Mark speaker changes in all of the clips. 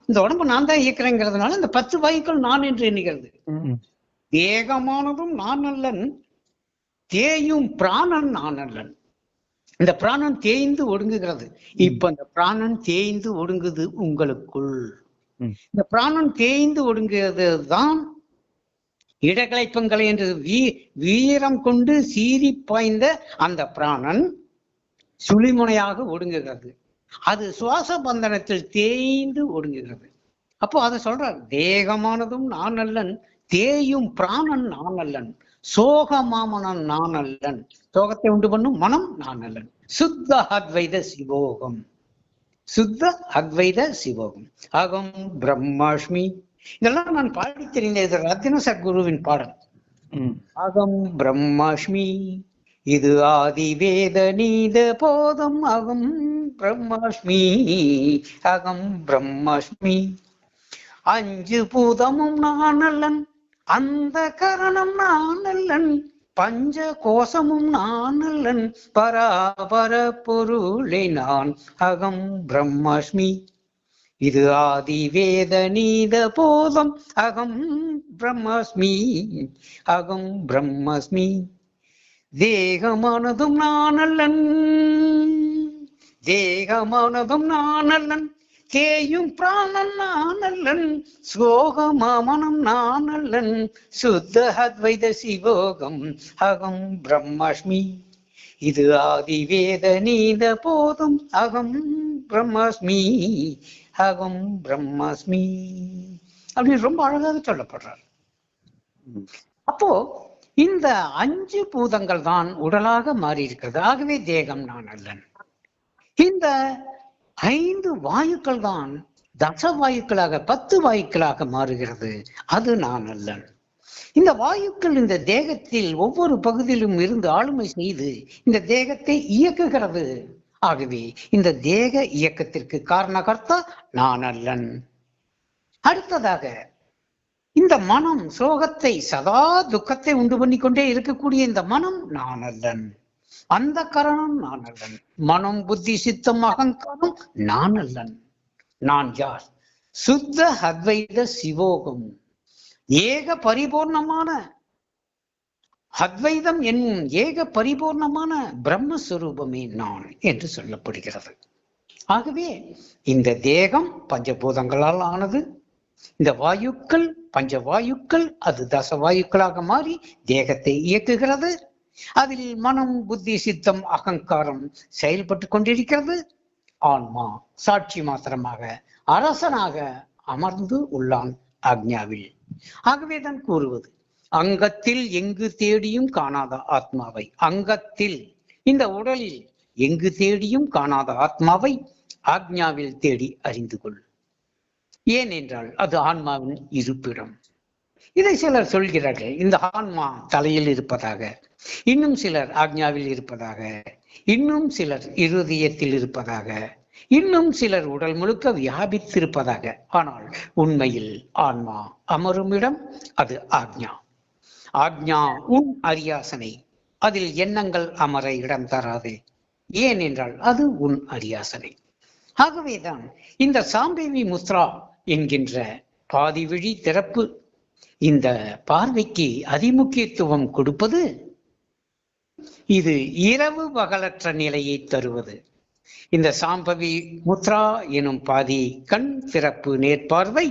Speaker 1: இந்த உடம்பு நான் தான் இயக்கிறேங்கிறதுனால இந்த 10 வாயுக்கள் நான் என்று எண்ணுகிறது. தேகமானதும் நான் அல்லன், தேயும் பிராணன் நான் அல்லன். இந்த பிராணன் தேய்ந்து ஒடுங்குகிறது. இப்ப இந்த பிராணன் தேய்ந்து ஒடுங்குது உங்களுக்குள். இந்த பிராணன் தேய்ந்து ஒடுங்குறது தான் இடகலைப்பங்களை என்று வீரம் கொண்டு சீறி பாய்ந்த அந்த பிராணன் சுழிமுனையாக ஒடுங்குகிறது. அது சுவாச பந்தனத்தில் தேய்ந்து ஒடுங்குகிறது. அப்போ அதை சொல்றார், தேகமானதும் நான் அல்லன், தேயும் பிராணன் நான் அல்லன், சோக மாமனன் நான் அல்லன், சோகத்தை உண்டு பண்ணும் மனம் நான் அல்லன். சுத்த அத்வைத சிவோகம், சுத்த அத்வைத சிவோகம். அகம் பிரம்மாஷ்மி. இதெல்லாம் நான் பாடி தெரிந்த இது ரத்தின சத்குருவின் பாடல். அகம் பிரம்மாஷ்மி, இது ஆதி வேத நீத போதம். அகம் பிரம்மாஷ்மி, அகம் பிரம்மாஷ்மி. 5 பூதமும் நான் அல்லன், அந்த கரணம் நான் அல்லன், பஞ்ச கோஷமும் நான் அல்லன், பராபர பொருளை நான். அகம் பிரம்மாஷ்மி, இது ஆதி வேத நீத போதம். அகம் பிரம்மாஸ்மி, அகம் பிரம்மாஸ்மி. தேகமானதும் நான் அல்லன், தேகமானதும் நான் அல்லன், தேயும் பிராணன் நான் அல்லன், சோகமாமனம் நான் அல்லன், சுத்த அத்வைத சிவோகம். அகம் பிரம்மாஸ்மி, இது ஆதி வேத நீத போதும். அகம் பிரம்மாஸ்மி, அகம் பிரம்மாஸ்மி அப்படின்னு ரொம்ப அழகாக சொல்லப்படுறார். அப்போ இந்த 5 பூதங்கள் தான் உடலாக மாறி இருக்கிறது. ஆகவே தேகம் நான் அல்லன். இந்த 5 வாயுக்கள் தான் தச வாயுக்களாக 10 வாயுக்களாக மாறுகிறது. அது நான் அல்லன். இந்த வாயுக்கள் இந்த தேகத்தில் ஒவ்வொரு பகுதியிலும் இருந்து ஆளுமை செய்து இந்த தேகத்தை இயக்குகிறது. ஆகவே இந்த தேக இயக்கத்திற்கு காரணகர்த்தா நான் அல்லன். அடுத்ததாக இந்த மனம் சோகத்தை சதா துக்கத்தை உண்டு பண்ணி கொண்டே இருக்கக்கூடிய இந்த மனம் நான் அல்லன். அந்த கரணம் நான் அல்லன். மனம் புத்தி சித்தம் அகங்காரம் நான் அல்லன். நான் யார்? சுத்த அத்வைத சிவோகம், ஏக பரிபூர்ணமான அத்வைதம் என்னும் ஏக பரிபூர்ணமான பிரம்மஸ்வரூபமே நான் என்று சொல்லப்படுகிறது. ஆகவே இந்த தேகம் பஞ்சபூதங்களால் ஆனது. இந்த வாயுக்கள் பஞ்ச வாயுக்கள் அது தச வாயுக்களாக மாறி தேகத்தை இயக்குகிறது. அதில் மனம் புத்தி சித்தம் அகங்காரம் செயல்பட்டு கொண்டிருக்கிறது. ஆன்மா சாட்சி மாத்திரமாக அரசனாக அமர்ந்து உள்ளான் ஆக்ஞாவில். ஆகவேதான் கூறுவது, அங்கத்தில் எங்கு தேடியும் காணாத ஆத்மாவை, அங்கத்தில் இந்த உடலில் எங்கு தேடியும் காணாத ஆத்மாவை ஆக்ஞாவில் தேடி அறிந்து கொள். ஏனென்றால் அது ஆன்மாவின் இருப்பிடம். இதை சிலர் சொல்கிறார்கள், இந்த ஆன்மா தலையில் இருப்பதாக, இன்னும் சிலர் ஆக்ஞாவில் இருப்பதாக, இன்னும் சிலர் இருதயத்தில் இருப்பதாக, இன்னும் சிலர் உடல் முழுக்க வியாபித்திருப்பதாக. ஆனால் உண்மையில் ஆன்மா அமரும் இடம் அது ஆக்ஞா. ஆக்ஞா உன் அரியாசனை, அதில் எண்ணங்கள் அமர இடம் தராது. ஏனென்றால் அது உன் அரியாசனை. ஆகவேதான் இந்த சாம்பவி முத்ரா என்கின்ற பாதி விழி திறப்பு இந்த பார்வைக்கு அதிமுக்கியத்துவம் கொடுப்பது. இது இரவு பகலற்ற நிலையை தருவது. இந்த சாம்பவி முத்ரா எனும் பாதி கண் திறப்பு நேர்பார்வை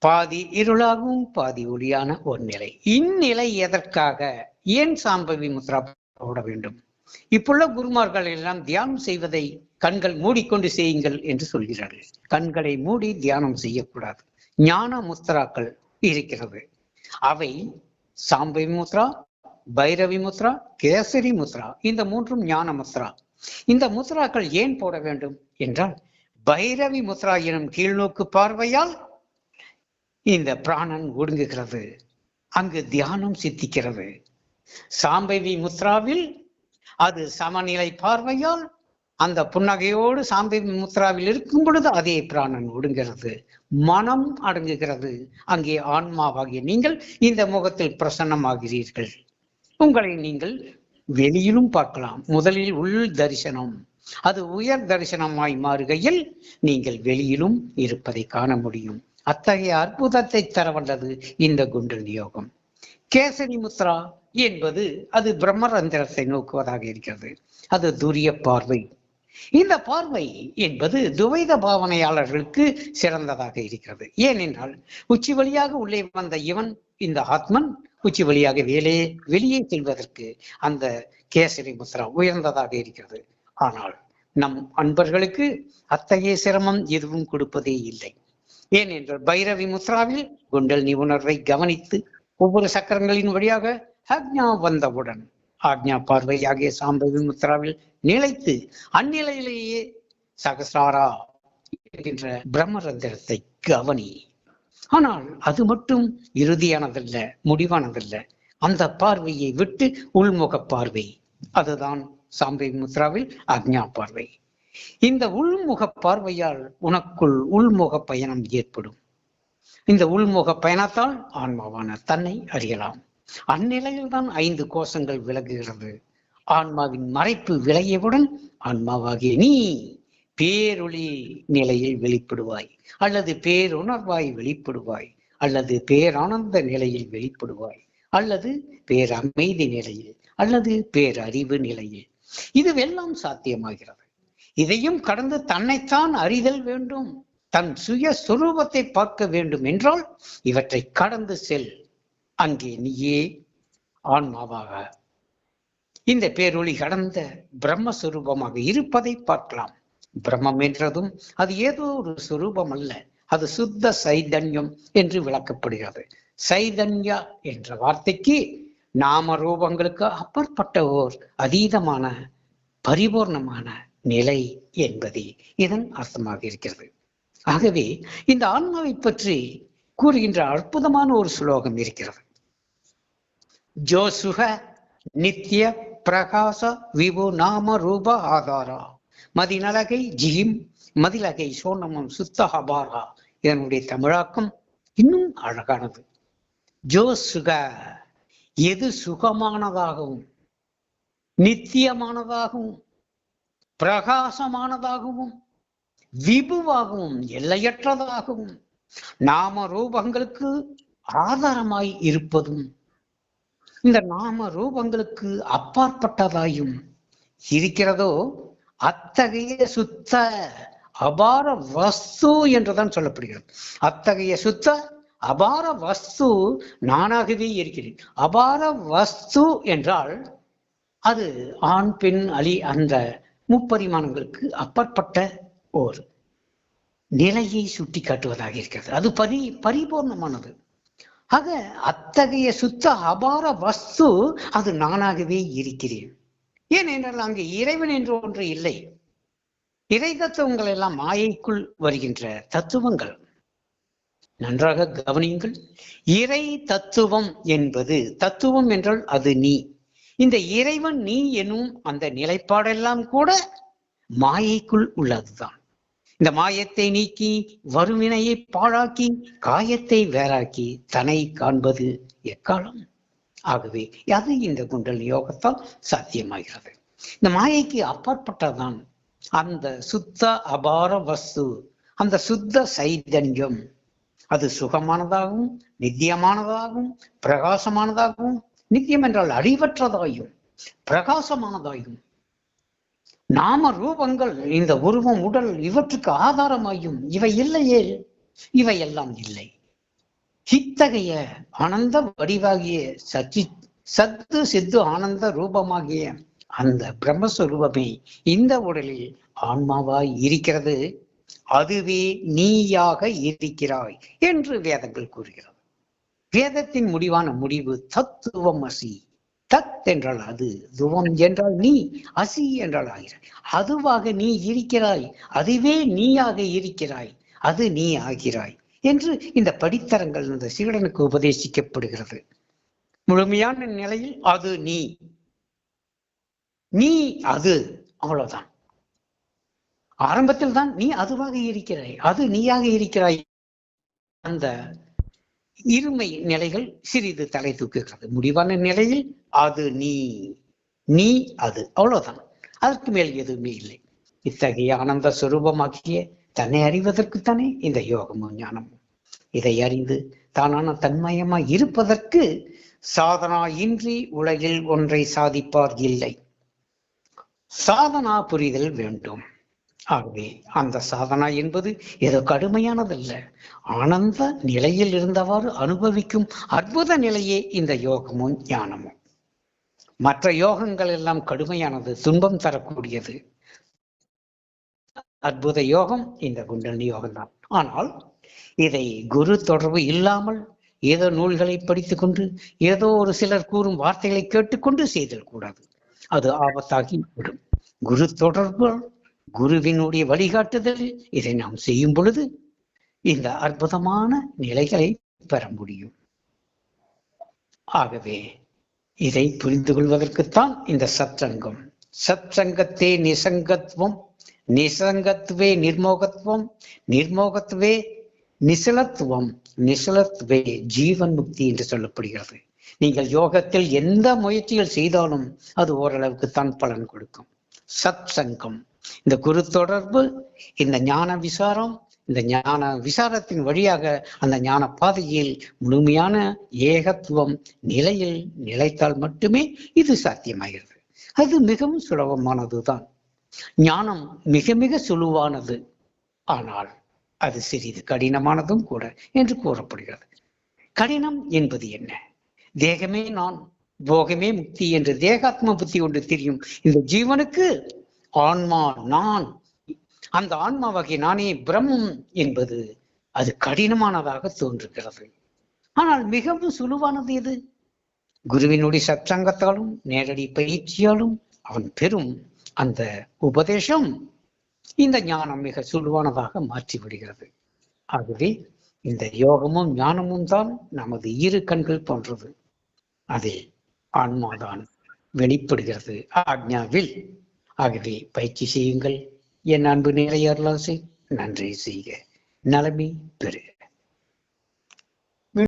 Speaker 1: பாதி இருளாகவும் பாதி ஒளியான ஒரு நிலை. இந்நிலை எதற்காக, ஏன் சாம்பவி முத்ரா போட வேண்டும்? இப்புள்ள குருமார்கள் எல்லாம் தியானம் செய்வதை கண்கள் மூடிக்கொண்டு செய்யுங்கள் என்று சொல்கிறார்கள். கண்களை மூடி தியானம் செய்யக்கூடாது. ஞான முத்ராக்கள் இருக்கிறது. அவை சாம்பவி முத்ரா, பைரவி முத்ரா, கேசரி முத்ரா. இந்த 3ம் ஞான முத்ரா. இந்த முத்ராக்கள் ஏன் போட வேண்டும் என்றால், பைரவி முத்ரா எனும் கீழ்நோக்கு பார்வையால் இந்த பிராணன் ஒடுங்குகிறது, அங்கு தியானம் சித்திக்கிறது. சாம்பவி முத்ராவில் அது சமநிலை பார்வையால் அந்த புன்னகையோடு சாம்பவி முத்ராவில் இருக்கும் பொழுது அதே பிராணன் ஒடுங்கிறது, மனம் அடங்குகிறது. அங்கே ஆன்மாவாகிய நீங்கள் இந்த முகத்தில் பிரசன்னமாகிறீர்கள். உங்களை நீங்கள் வெளியிலும் பார்க்கலாம். முதலில் உள் தரிசனம், அது உயர் தரிசனமாய் மாறுகையில் நீங்கள் வெளியிலும் இருப்பதை காண முடியும். அத்தகைய அற்புதத்தை தர வல்லது இந்த குண்டலினி யோகம். கேசரி முத்ரா என்பது அது பிரம்மரந்திரத்தை நோக்குவதாக இருக்கிறது. அது துரிய பார்வை. இந்த பார்வை என்பது துவைத பாவனையாளர்களுக்கு சிறந்ததாக இருக்கிறது. ஏனென்றால் உச்சி வழியாக உள்ளே வந்த இவன், இந்த ஆத்மன் உச்சி வழியாக வெளியே செல்வதற்கு அந்த கேசரி முத்ரா உயர்ந்ததாக இருக்கிறது. ஆனால் நம் அன்பர்களுக்கு அத்தகைய சிரமம் எதுவும் கொடுப்பதே இல்லை. ஏனென்றால் பைரவி முத்ராவில் குண்டலினி உணர்வை கவனித்து ஒவ்வொரு சக்கரங்களின் வழியாக ஆக்ஞா வந்தவுடன் ஆக்ஞா பார்வையாகிய சாம்பவி முத்ராவில் நிலைத்து அந்நிலையிலேயே சகசாரா என்கின்ற பிரம்மரந்திரத்தை கவனி. ஆனால் அது மட்டும் இறுதியானதல்ல, முடிவானதல்ல. அந்த பார்வையை விட்டு உள்முக பார்வை, அதுதான் சாம்பவி முத்ராவில் ஆக்ஞா பார்வை. இந்த உள்முக பார்வையால் உனக்குள் உள்முக பயணம் ஏற்படும். இந்த உள்முக பயணத்தால் ஆன்மாவான தன்னை அறியலாம். அந்நிலையில் தான் 5 கோஷங்கள் விலகுகிறது. ஆன்மாவின் மறைப்பு விலகியவுடன் ஆன்மாவாகிய நீ பேரொளி நிலையில் வெளிப்படுவாய், அல்லது பேருணர்வாய் வெளிப்படுவாய், அல்லது பேரானந்த நிலையில் வெளிப்படுவாய், அல்லது பேரமைதி நிலையில், அல்லது பேரறிவு நிலையில். இதுவெல்லாம் சாத்தியமாகிறது. இதையும் கடந்து தன்னைத்தான் அறிதல் வேண்டும். தன் சுய சுரூபத்தை பார்க்க வேண்டும் என்றால் இவற்றை கடந்து செல். அங்கே நீயே ஆன்மாவாக இந்த பேரொளி கடந்த பிரம்மஸ்வரூபமாக இருப்பதை பார்க்கலாம். பிரம்மம் என்றதும் அது ஏதோ ஒரு சுரூபம் அல்ல, அது சுத்த சைதன்யம் என்று விளக்கப்படுகிறது. சைதன்யா என்ற வார்த்தைக்கு நாம ரூபங்களுக்கு அப்பாற்பட்ட ஓர் அதீதமான பரிபூர்ணமான நிலை என்பதே இதன் அர்த்தமாக இருக்கிறது. ஆகவே இந்த ஆன்மாவை பற்றி கூறுகின்ற அற்புதமான ஒரு ஸ்லோகம் இருக்கிறது. ஜோசுக நித்திய பிரகாச விபு நாம ரூப ஆதாரா மதிநலகை ஜிஹிம் மதிலகை சோனமம் சுத்தஹபாரா. இதனுடைய தமிழாக்கம் இன்னும் அழகானது. ஜோசுக எது சுகமானதாகவும் நித்தியமானதாகவும் பிரகாசமானதாகவும் விபுவாகவும் எல்லையற்றதாகவும் நாம ரூபங்களுக்கு ஆதாரமாய் இருப்பதும் இந்த நாம ரூபங்களுக்கு அப்பாற்பட்டதாயும் இருக்கிறதோ அத்தகைய சுத்த அபார வஸ்து என்றுதான் சொல்லப்படுகிறது. அத்தகைய சுத்த அபார வஸ்து நானாகவே இருக்கிறேன். அபார வஸ்து என்றால் அது ஆண் பெண் அலி அந்த முப்பரிமாணங்களுக்கு அப்பாற்பட்ட ஓர் நிலையை சுட்டி காட்டுவதாக இருக்கிறது. அது பரிபூர்ணமானது. ஆக அத்தகைய சுத்த அபார வஸ்து அது நானாகவே இருக்கிறேன். ஏனென்றால் அங்கு இறைவன் என்று ஒன்று இல்லை. இறை தத்துவங்கள் எல்லாம் மாயைக்குள் வருகின்ற தத்துவங்கள். நன்றாக கவனியுங்கள். இறை தத்துவம் என்பது, தத்துவம் என்றால் அது நீ. இந்த இறைவன் நீ எனும் அந்த நிலைப்பாடெல்லாம் கூட மாயைக்குள் உள்ளதுதான். இந்த மாயத்தை நீக்கி வறுவினையை பாழாக்கி காயத்தை வேறாக்கி தன்னை காண்பது எக்காலம். ஆகவே அது இந்த குண்டலினி யோகத்தால் சாத்தியமாகிறது. இந்த மாயைக்கு அப்பாற்பட்டதான் அந்த சுத்த அபார வஸ்து, அந்த சுத்த சைதன்யம். அது சுகமானதாகவும் நித்தியமானதாகவும் பிரகாசமானதாகவும், நித்தியம் என்றால் அழிவற்றதாயும் பிரகாசமானதாயும், நாம ரூபங்கள் இந்த உருவம் உடல் இவற்றுக்கு ஆதாரமாயும் இவை இல்லையே, இவையெல்லாம் இல்லை. இத்தகைய ஆனந்த வடிவாகிய சத்து சித்து ஆனந்த ரூபமாகிய அந்த பிரம்மஸ்வரூபமே இந்த உடலில் ஆன்மாவாய் இருக்கிறது. அதுவே நீயாக இருக்கிறாய் என்று வேதங்கள் கூறுகிறது. வேதத்தின் முடிவான முடிவு தத்துவம் அசி. தத் என்றால் அது, துவம் என்றால் நீ, அசி என்றால் ஆகிறாய். அதுவாக நீ இருக்கிறாய், அதுவே நீயாக இருக்கிறாய், அது நீ ஆகிறாய் என்று இந்த படித்தரங்கள் இந்த சீடனுக்கு உபதேசிக்கப்படுகிறது. முழுமையான நிலையில் அது நீ, நீ அது, அவ்வளவுதான். ஆரம்பத்தில் தான் நீ அதுவாக இருக்கிறாய், அது நீயாக இருக்கிறாய். அந்த இருமை நிலைகள் சிறிது தலை தூக்குகிறது. முடிவான நிலையில் அது நீ, நீ அது, அவ்வளவுதான். அதற்கு மேல் எதுவுமே இல்லை. இத்தகைய ஆனந்த சுரூபமாக்கிய தன்னை அறிவதற்குத்தானே இந்த யோகமும் ஞானமும். இதை அறிந்து தானான தன்மயமாய் இருப்பதற்கு சாதனா இன்றி உலகில் ஒன்றை சாதிப்பார் இல்லை. சாதனா புரிதல் வேண்டும். ஆகவே அந்த சாதனா என்பது ஏதோ கடுமையானதல்ல. ஆனந்த நிலையில் இருந்தவாறு அனுபவிக்கும் அற்புத நிலையே இந்த யோகமும் ஞானமும். மற்ற யோகங்கள் எல்லாம் கடுமையானது, துன்பம் தரக்கூடியது. அற்புத யோகம் இந்த குண்டலினி யோகம்தான். ஆனால் இதை குரு தொடர்பு இல்லாமல் ஏதோ நூல்களை படித்துக் கொண்டு ஏதோ ஒரு சிலர் கூறும் வார்த்தைகளை கேட்டுக்கொண்டு செய்தல் கூடாது. அது ஆபத்தாகி விடும். குரு தொடர்பு, குருவினுடைய வழிகாட்டுதல் இதை நாம் செய்யும் பொழுது இந்த அற்புதமான நிலைகளை பெற முடியும். ஆகவே இதை புரிந்து கொள்வதற்குத்தான் இந்த சத்சங்கம். சத்சங்கத்தே நிசங்கத்துவம், நிசங்கத்துவே நிர்மோகத்துவம், நிர்மோகத்துவே நிசலத்துவம், நிசலத்துவே ஜீவன் முக்தி என்று சொல்லப்படுகிறது. நீங்கள் யோகத்தில் எந்த முயற்சிகள் செய்தாலும் அது ஓரளவுக்குத்தான் பலன் கொடுக்கும். சத் சங்கம், இந்த குரு தொடர்பு, இந்த ஞான விசாரம், இந்த ஞான விசாரத்தின் வழியாக அந்த ஞான பாதையில் முழுமையான ஏகத்துவம் நிலையில் நிலைத்தால் மட்டுமே இது சாத்தியமாகிறது. அது மிகவும் சுலபமானதுதான். ஞானம் மிக மிக சுலுவானது, ஆனால் அது சிறிது கடினமானதும் கூட என்று கூறப்படுகிறது. கடினம் என்பது என்ன? தேகமே நான், போகமே முக்தி என்று தேகாத்ம புத்தி ஒன்று தெரியும் இந்த ஜீவனுக்கு. ஆன்மா நான், அந்த ஆன்மா வகை நானே பிரம்மம் என்பது அது கடினமானதாக தோன்றுகிறது. ஆனால் மிகவும் சுலுவானது எது? குருவினுடைய சத்சங்கத்தாலும் நேரடி பயிற்சியாலும் அவன் பெறும் அந்த உபதேசம் இந்த ஞானம் மிக சுலுவானதாக மாற்றி விடுகிறது. ஆகவே இந்த யோகமும் ஞானமும் தான் நமது இரு கண்கள் போன்றது. அதில் ஆன்மாதான் வெளிப்படுகிறது ஆக்ஞாவில். ஆகவே பயிற்சி செய்யுங்கள். என் அன்பு நிறைய அருளாசை. நன்றி செய்க, நலமே பெறு.